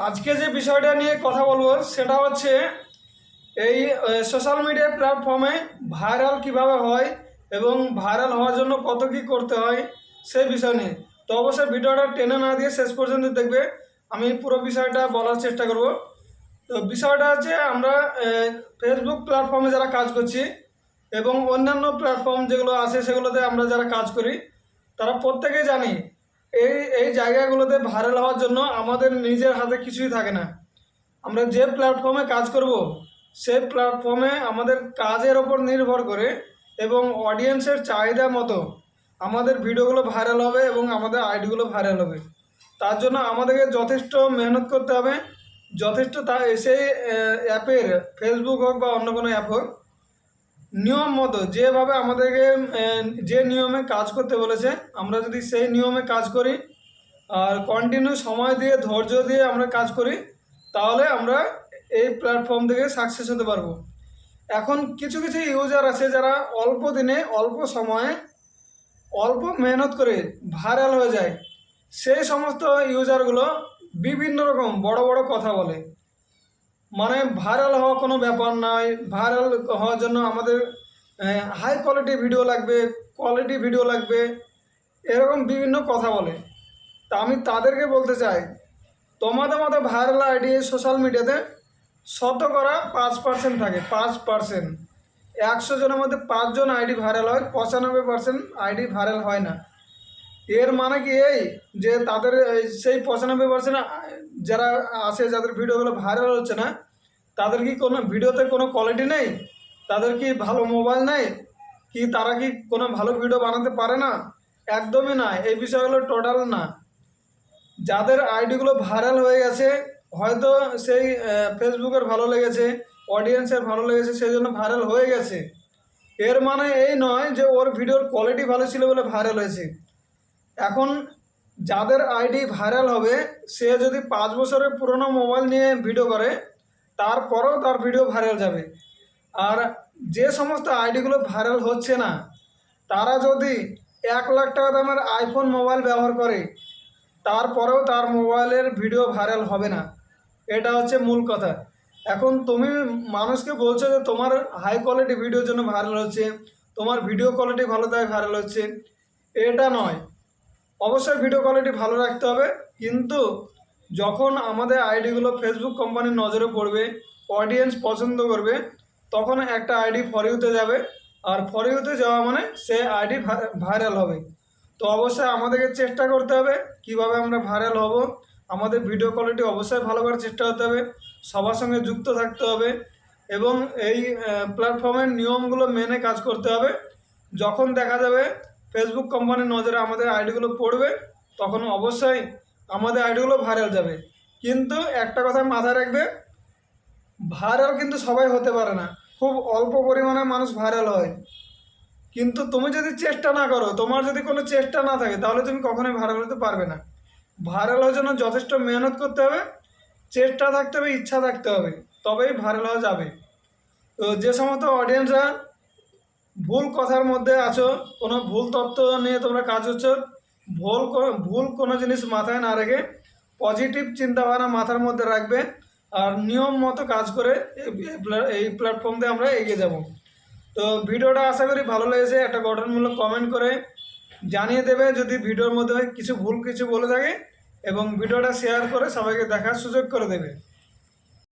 আজকে যে বিষয়টা নিয়ে কথা বলবো সেটা হচ্ছে এই সোশ্যাল মিডিয়া প্ল্যাটফর্মে ভাইরাল কিভাবে হয় এবং ভাইরাল হওয়ার জন্য কত কী করতে হয় সেই বিষয় নিয়ে। তো অবশ্যই ভিডিওটা টেনে না দিয়ে শেষ পর্যন্ত দেখবে, আমি পুরো বিষয়টা বলার চেষ্টা করব। তো বিষয়টা হচ্ছে আমরা ফেসবুক প্ল্যাটফর্মে যারা কাজ করছি এবং অন্যান্য প্ল্যাটফর্ম যেগুলো আছে সেগুলোতে আমরা যারা কাজ করি তারা প্রত্যেকেই জানি এই এই জায়গাগুলোতে ভাইরাল হওয়ার জন্য আমাদের নিজের হাতে কিছুই থাকে না। আমরা যে প্ল্যাটফর্মে কাজ করব সেই প্ল্যাটফর্মে আমাদের কাজের ওপর নির্ভর করে এবং অডিয়েন্সের চাহিদা মতো আমাদের ভিডিওগুলো ভাইরাল হবে এবং আমাদের আইডিগুলো ভাইরাল হবে। তার জন্য আমাদেরকে যথেষ্ট মেহনত করতে হবে, যথেষ্ট সেই অ্যাপের ফেসবুক হোক বা অন্য কোনো অ্যাপ হোক নিয়ম মতো যেভাবে আমাদেরকে যে নিয়মে কাজ করতে বলেছে আমরা যদি সেই নিয়মে কাজ করি আর কন্টিনিউ সময় দিয়ে ধৈর্য দিয়ে আমরা কাজ করি তাহলে আমরা এই প্ল্যাটফর্ম থেকে সাকসেস হতে পারবো। এখন কিছু কিছু ইউজার আছে যারা অল্প দিনে অল্প সময়ে অল্প মেহনত করে ভাইরাল হয়ে যায়। সেই সমস্ত ইউজারগুলো বিভিন্ন রকম বড় বড় কথা বলে, মানে ভাইরাল হওয়া কোনো ব্যাপার নয়, ভাইরাল হওয়ার জন্য আমাদের হাই কোয়ালিটি ভিডিও লাগবে, কোয়ালিটি ভিডিও লাগবে, এরকম বিভিন্ন কথা বলে। তা আমি তাদেরকে বলতে চাই, তোমাদের মতো ভাইরাল আইডি সোশ্যাল মিডিয়াতে শতকরা 5% থাকে, 5%। 100 জনের মধ্যে 5 জন আইডি ভাইরাল হয়, 95% আইডি ভাইরাল হয় না। এর মানে কি এই যে তাদের সেই 95% যারা আছে যাদের ভিডিওগুলো ভাইরাল হচ্ছে না তাদের কি কোনো ভিডিওতে কোনো কোয়ালিটি নেই, তাদের কি ভালো মোবাইল নেই, কি তারা কি কোনো ভালো ভিডিও বানাতে পারে না? একদমই না, এই বিষয়গুলো টোটাল না। যাদের আইডিগুলো ভাইরাল হয়ে গেছে হয়তো সেই ফেসবুকের ভালো লেগেছে, অডিয়েন্সের ভালো লেগেছে, সেই জন্য ভাইরাল হয়ে গেছে। এর মানে এই নয় যে ওর ভিডিওর কোয়ালিটি ভালো ছিল বলে ভাইরাল হয়েছে। এখন যাদের আইডি ভাইরাল হবে সে যদি 5 বছরের পুরনো মোবাইল নিয়ে ভিডিও করে তারপরেও তার ভিডিও ভাইরাল যাবে। আর যে সমস্ত আইডিগুলো ভাইরাল হচ্ছে না তারা যদি 1 লাখ টাকা দামের আইফোন মোবাইল ব্যবহার করে তারপরেও তার মোবাইলের ভিডিও ভাইরাল হবে না। এটা হচ্ছে মূল কথা। এখন তুমি মানুষকে বলছো যে তোমার হাই কোয়ালিটি ভিডিওর জন্য ভাইরাল হচ্ছে, তোমার ভিডিও কোয়ালিটি ভালো তাই ভাইরাল হচ্ছে, এটা নয়। অবশ্যই ভিডিও কোয়ালিটি ভালো রাখতে হবে, কিন্তু যখন আমাদের আইডিগুলো ফেসবুক কোম্পানির নজরে পড়বে, অডিয়েন্স পছন্দ করবে, তখন একটা আইডি ফর ইউতে যাবে, আর ফর ইউতে যাওয়া মানে সে আইডি ভাইরাল হবে। তো অবশ্যই আমাদেরকে চেষ্টা করতে হবে কিভাবে আমরা ভাইরাল হব। আমাদের ভিডিও কোয়ালিটি অবশ্যই ভালো করার চেষ্টা করতে হবে, সবার সঙ্গে যুক্ত থাকতে হবে এবং এই প্ল্যাটফর্মের নিয়মগুলো মেনে কাজ করতে হবে। যখন দেখা যাবে ফেসবুক কোম্পানির নজরে আমাদের আইডিগুলো পড়বে তখন অবশ্যই আমাদের আইডিগুলো ভাইরাল যাবে। কিন্তু একটা কথা মাথায় রাখবে, ভাইরাল কিন্তু সবাই হতে পারে না, খুব অল্প পরিমাণে মানুষ ভাইরাল হয়। কিন্তু তুমি যদি চেষ্টা না করো, তোমার যদি কোনো চেষ্টা না থাকে তাহলে তুমি কখনোই ভাইরাল হতে পারবে না। ভাইরাল হওয়ার জন্য যথেষ্ট মেহনত করতে হবে, চেষ্টা থাকতে হবে, ইচ্ছা থাকতে হবে, তবেই ভাইরাল হওয়া যাবে। তো যে সমস্ত অডিয়েন্সরা ভুল কথার মধ্যে আছো, কোনো ভুল তথ্য নিয়ে তোমরা কাজ করছো, ভুল কোনো জিনিস মাথায় না রেখে পজিটিভ চিন্তাভাবনা মাথার মধ্যে রাখবে আর নিয়ম মতো কাজ করে এই প্ল্যাটফর্ম দিয়ে আমরা এগিয়ে যাব। তো ভিডিওটা আশা করি ভালো লেগেছে, একটা গঠনমূলক কমেন্ট করে জানিয়ে দেবে যদি ভিডিওর মধ্যে কিছু ভুল কিছু বলে থাকে এবং ভিডিওটা শেয়ার করে সবাইকে দেখার সুযোগ করে দেবে।